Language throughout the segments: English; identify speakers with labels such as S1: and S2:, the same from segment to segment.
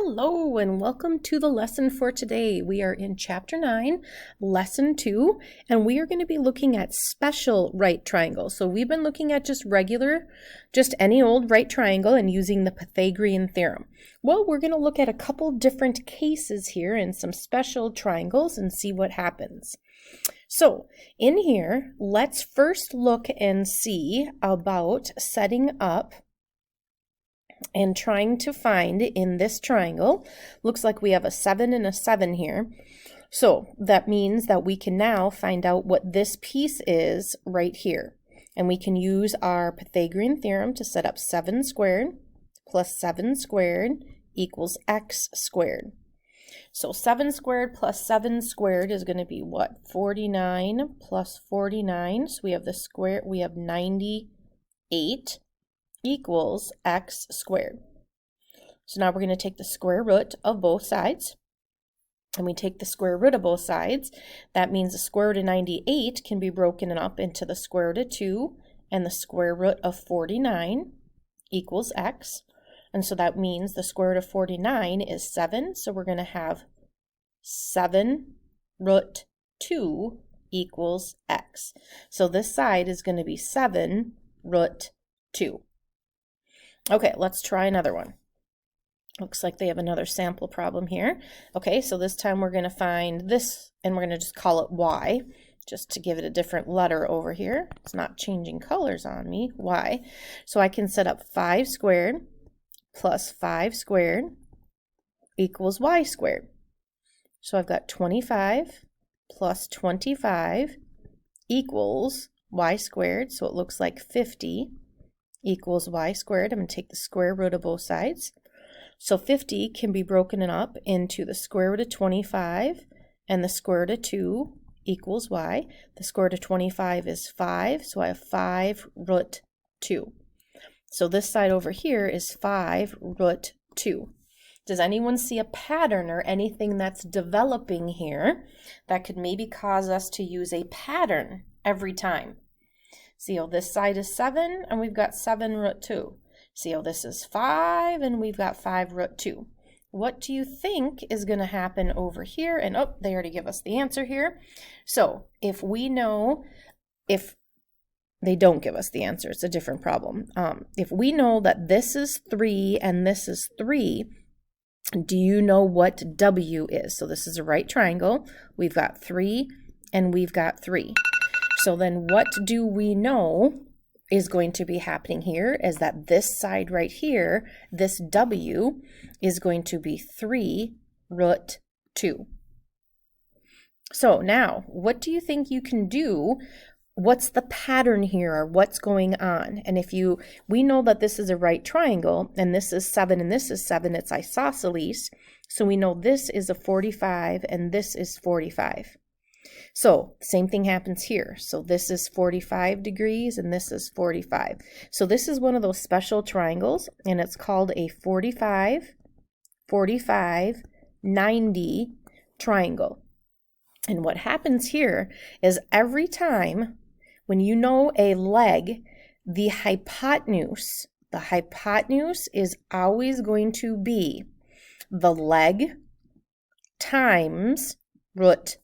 S1: Hello and welcome to the lesson for today. We are in Chapter 9, Lesson 2, and we are going to be looking at special right triangles. So we've been looking at just any old right triangle and using the Pythagorean theorem. Well, we're going to look at a couple different cases here and some special triangles and see what happens. So in here, let's first look and see about setting up and trying to find in this triangle. Looks like we have a 7 and a 7 here. So that means that we can now find out what this piece is right here. And we can use our Pythagorean theorem to set up 7 squared plus 7 squared equals x squared. So 7 squared plus 7 squared is going to be what? 49 plus 49. So we have the square, we have 98 equals x squared. So now we're going to take the square root of both sides. And we take the square root of both sides. That means the square root of 98 can be broken up into the square root of 2 and the square root of 49 equals x. And so that means the square root of 49 is 7. So we're going to have 7 root 2 equals x. So this side is going to be 7 root 2. Okay, let's try another one. Looks like they have another sample problem here. Okay, so this time we're going to find this, and we're going to just call it y, just to give it a different letter over here. It's not changing colors on me, y. So I can set up 5 squared plus 5 squared equals y squared. So I've got 25 plus 25 equals y squared, so it looks like 50 equals y squared. I'm going to take the square root of both sides. So 50 can be broken up into the square root of 25 and the square root of 2 equals y. The square root of 25 is 5, so I have 5 root 2. So this side over here is 5 root 2. Does anyone see a pattern or anything that's developing here that could maybe cause us to use a pattern every time? See how this side is 7 and we've got 7 root 2. See how this is 5 and we've got 5 root 2. What do you think is going to happen over here? And oh, they already give us the answer here. So if we know, if they don't give us the answer, it's a different problem. If we know that this is 3 and this is 3, do you know what W is? So this is a right triangle. We've got 3 and we've got 3. So then what do we know is going to be happening here is that this side right here, this W, is going to be 3 root 2. So now, what do you think you can do? What's the pattern here, or what's going on? And we know that this is a right triangle, and this is 7 and this is 7, it's isosceles. So we know this is a 45 and this is 45. So same thing happens here. So this is 45 degrees and this is 45. So this is one of those special triangles, and it's called a 45, 45, 90 triangle. And what happens here is every time when you know a leg, the hypotenuse is always going to be the leg times root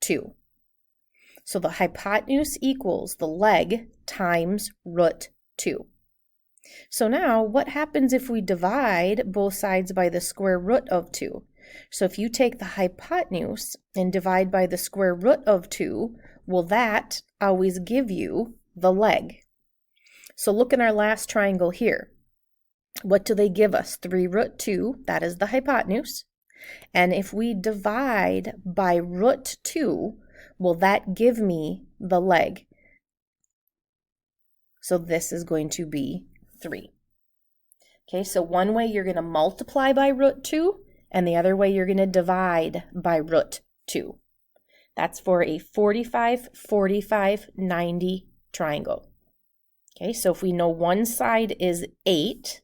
S1: 2. So the hypotenuse equals the leg times root 2. So now what happens if we divide both sides by the square root of 2? So if you take the hypotenuse and divide by the square root of 2, will that always give you the leg? So look in our last triangle here. What do they give us? 3 root 2, that is the hypotenuse. And if we divide by root 2, will that give me the leg? So this is going to be 3. Okay, so one way you're going to multiply by root 2, and the other way you're going to divide by root 2. That's for a 45, 45, 90 triangle. Okay, so if we know one side is 8,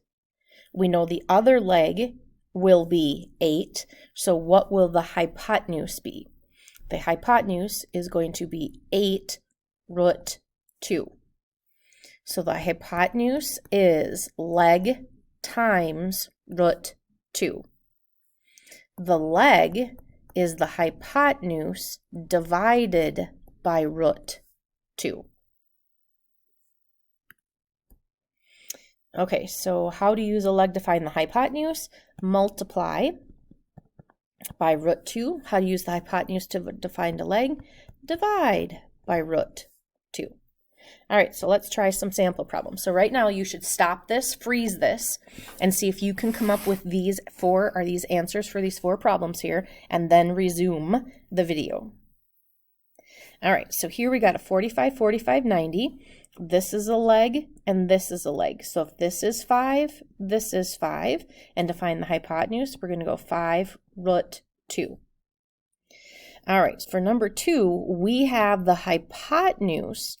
S1: we know the other leg will be 8. So what will the hypotenuse be? The hypotenuse is going to be 8 root 2. So the hypotenuse is leg times root 2. the leg is the hypotenuse divided by root 2. Okay, so how to use a leg to find the hypotenuse? Multiply by root 2. How to use the hypotenuse to find a leg? Divide by root 2. All right, so let's try some sample problems. So right now you should stop this, freeze this, and see if you can come up with these answers for these 4 problems here, and then resume the video. All right, so here we got a 45, 45, 90. This is a leg, and this is a leg. So if this is 5, this is 5. And to find the hypotenuse, we're going to go 5 root 2. All right, for number 2, we have the hypotenuse.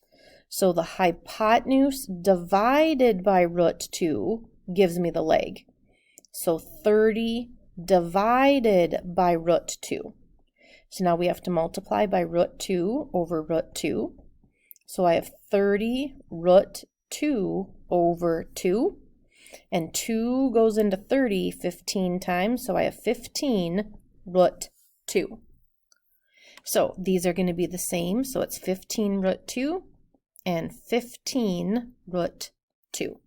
S1: So the hypotenuse divided by root 2 gives me the leg. So 30 divided by root 2. So now we have to multiply by root 2 over root 2. So I have 30 root 2 over 2. And 2 goes into 30 15 times. So I have 15 root 2. So these are going to be the same. So it's 15 root 2 and 15 root 2.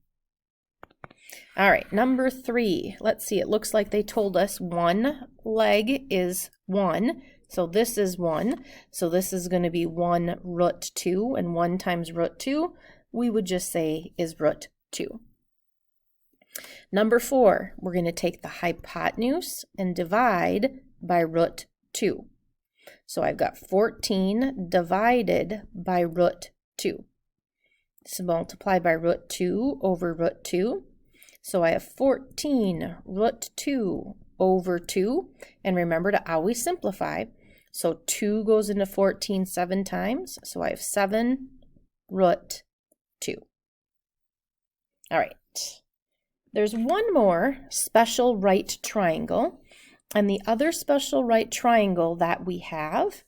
S1: All right, number 3. Let's see. It looks like they told us one leg is 1. So this is 1. So this is going to be 1 root 2. And 1 times root 2, we would just say is root 2. Number 4, we're going to take the hypotenuse and divide by root 2. So I've got 14 divided by root 2. So multiply by root 2 over root 2. So I have 14 root 2 over 2. And remember to always simplify. So 2 goes into 14 7 times. So I have 7 root 2. All right. There's one more special right triangle. And the other special right triangle that we have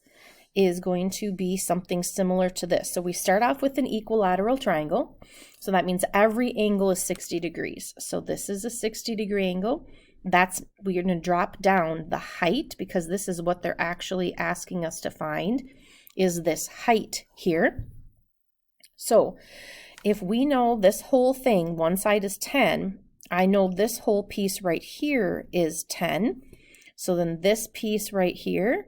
S1: is going to be something similar to this. So we start off with an equilateral triangle. So that means every angle is 60 degrees. So this is a 60-degree angle. We're going to drop down the height, because this is what they're actually asking us to find, is this height here. So if we know this whole thing, one side is 10, I know this whole piece right here is 10. So then this piece right here,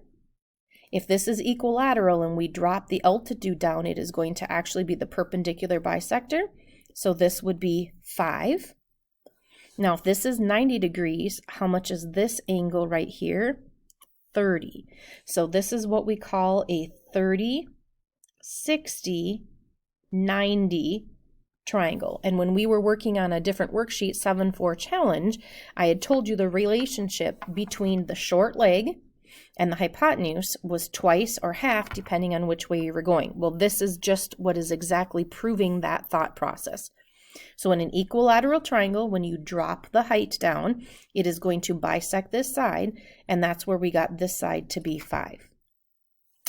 S1: if this is equilateral and we drop the altitude down, it is going to actually be the perpendicular bisector. So this would be 5. Now, if this is 90 degrees, how much is this angle right here? 30. So this is what we call a 30, 60, 90 triangle. And when we were working on a different worksheet, 7-4 challenge, I had told you the relationship between the short leg and the hypotenuse was twice or half, depending on which way you were going. Well, this is just what is exactly proving that thought process. So in an equilateral triangle, when you drop the height down, it is going to bisect this side, and that's where we got this side to be 5.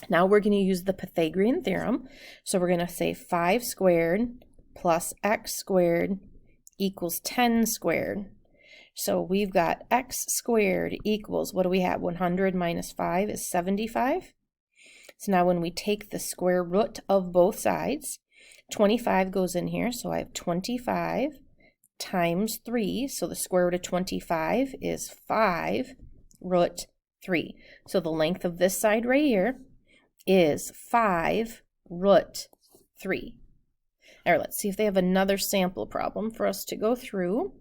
S1: Now we're going to use the Pythagorean theorem. So we're going to say 5 squared plus x squared equals 10 squared. So we've got x squared equals, what do we have? 100 minus 5 is 75. So now when we take the square root of both sides, 25 goes in here. So I have 25 times 3. So the square root of 25 is 5 root 3. So the length of this side right here is 5 root 3. All right, let's see if they have another sample problem for us to go through.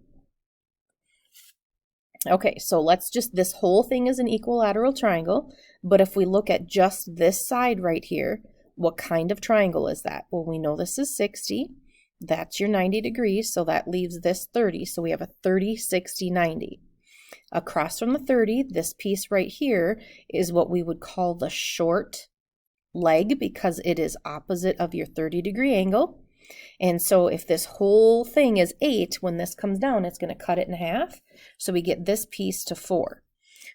S1: Okay, so this whole thing is an equilateral triangle, but if we look at just this side right here, what kind of triangle is that? Well, we know this is 60. That's your 90 degrees, so that leaves this 30. So we have a 30, 60, 90. Across from the 30, this piece right here is what we would call the short leg, because it is opposite of your 30-degree angle. And so if this whole thing is 8, when this comes down, it's going to cut it in half. So we get this piece to 4.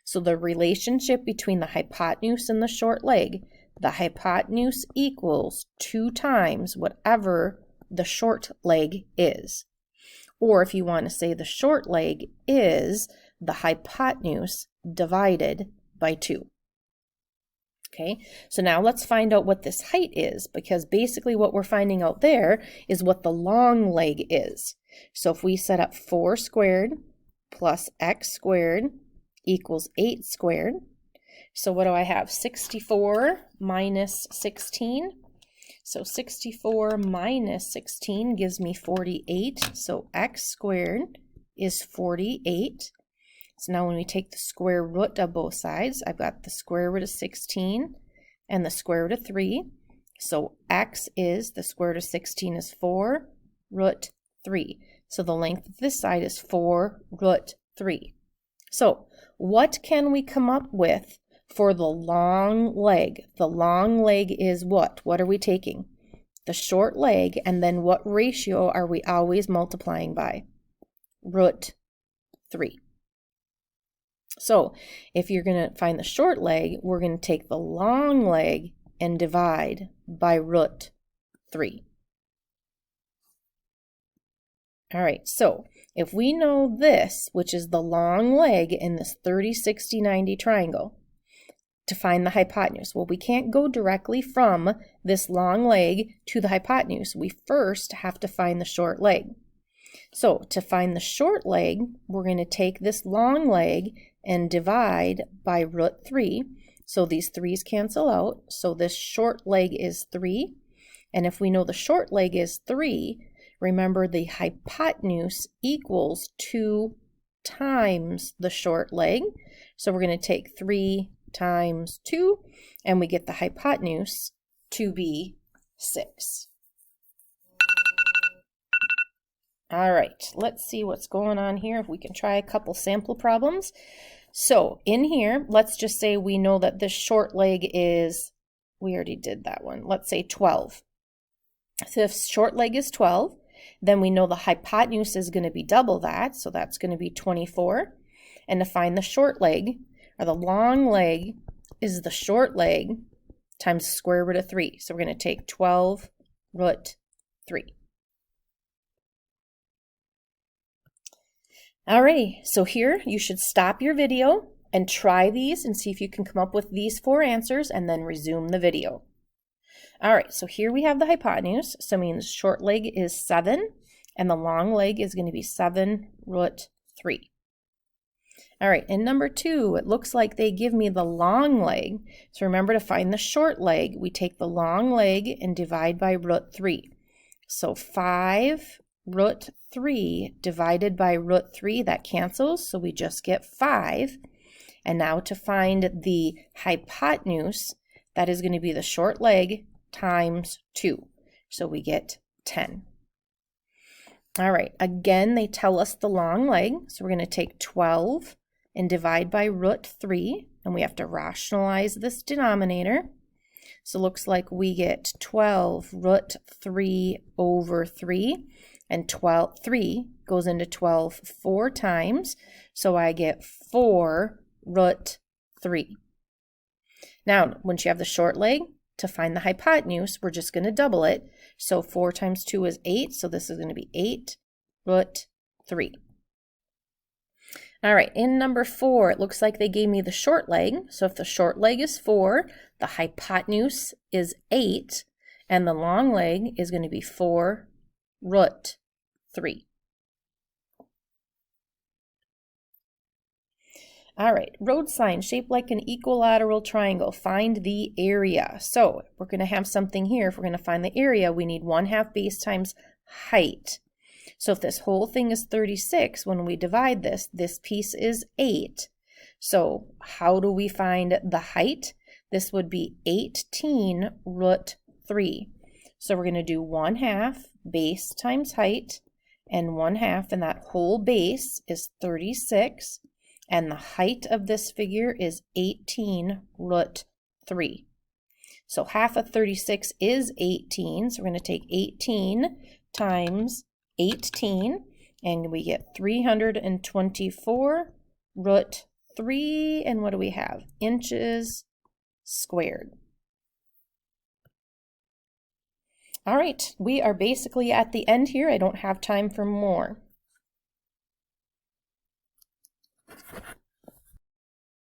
S1: So the relationship between the hypotenuse and the short leg, the hypotenuse equals 2 times whatever the short leg is. Or if you want to say the short leg is the hypotenuse divided by 2. Okay, so now let's find out what this height is, because basically what we're finding out there is what the long leg is. So if we set up 4 squared plus x squared equals 8 squared. So what do I have? 64 minus 16. So 64 minus 16 gives me 48. So x squared is 48. So now when we take the square root of both sides, I've got the square root of 16 and the square root of 3. So x is, the square root of 16 is 4 root 3. So the length of this side is 4 root 3. So what can we come up with for the long leg? The long leg is what? What are we taking? The short leg, and then what ratio are we always multiplying by? Root 3. So if you're going to find the short leg, we're going to take the long leg and divide by root 3. All right, so if we know this, which is the long leg in this 30, 60, 90 triangle, to find the hypotenuse, well, we can't go directly from this long leg to the hypotenuse. We first have to find the short leg. So to find the short leg, we're going to take this long leg and divide by root 3. So these 3's cancel out. So this short leg is 3. And if we know the short leg is 3, remember the hypotenuse equals 2 times the short leg. So we're going to take 3 times 2, and we get the hypotenuse to be 6. All right, let's see what's going on here. If we can try a couple sample problems. So in here, let's just say we know that this short leg is, we already did that one, let's say 12. So if short leg is 12, then we know the hypotenuse is going to be double that, so that's going to be 24. And to find the short leg, or the long leg, is the short leg times the square root of 3. So we're going to take 12 root 3. Alrighty, so here you should stop your video and try these and see if you can come up with these 4 answers, and then resume the video. Alright, so here we have the hypotenuse, so it means short leg is 7, and the long leg is going to be 7 root 3. Alright, in number 2, it looks like they give me the long leg. So remember, to find the short leg, we take the long leg and divide by root 3. So 5 root 3 divided by root 3, that cancels, so we just get 5. And now to find the hypotenuse, that is going to be the short leg times 2. So we get 10. All right, again, they tell us the long leg, so we're going to take 12 and divide by root 3, and we have to rationalize this denominator. So it looks like we get 12 root 3 over 3, and 3 goes into 12 4 times, so I get 4 root 3. Now, once you have the short leg, to find the hypotenuse, we're just going to double it. So 4 times 2 is 8, so this is going to be 8 root 3. All right, in number 4, it looks like they gave me the short leg. So if the short leg is 4, the hypotenuse is 8, and the long leg is going to be 4 root 3. All right, road sign shaped like an equilateral triangle. Find the area. So we're going to have something here. If we're going to find the area, we need 1/2 base times height. So if this whole thing is 36, when we divide this, this piece is 8. So how do we find the height? This would be 18 root 3. So we're going to do 1/2 base times height, and 1/2, and that whole base is 36. And the height of this figure is 18 root 3. So half of 36 is 18. So we're going to take 18 times 18, and we get 324 root 3. And what do we have? Inches squared. All right, we are basically at the end here. I don't have time for more.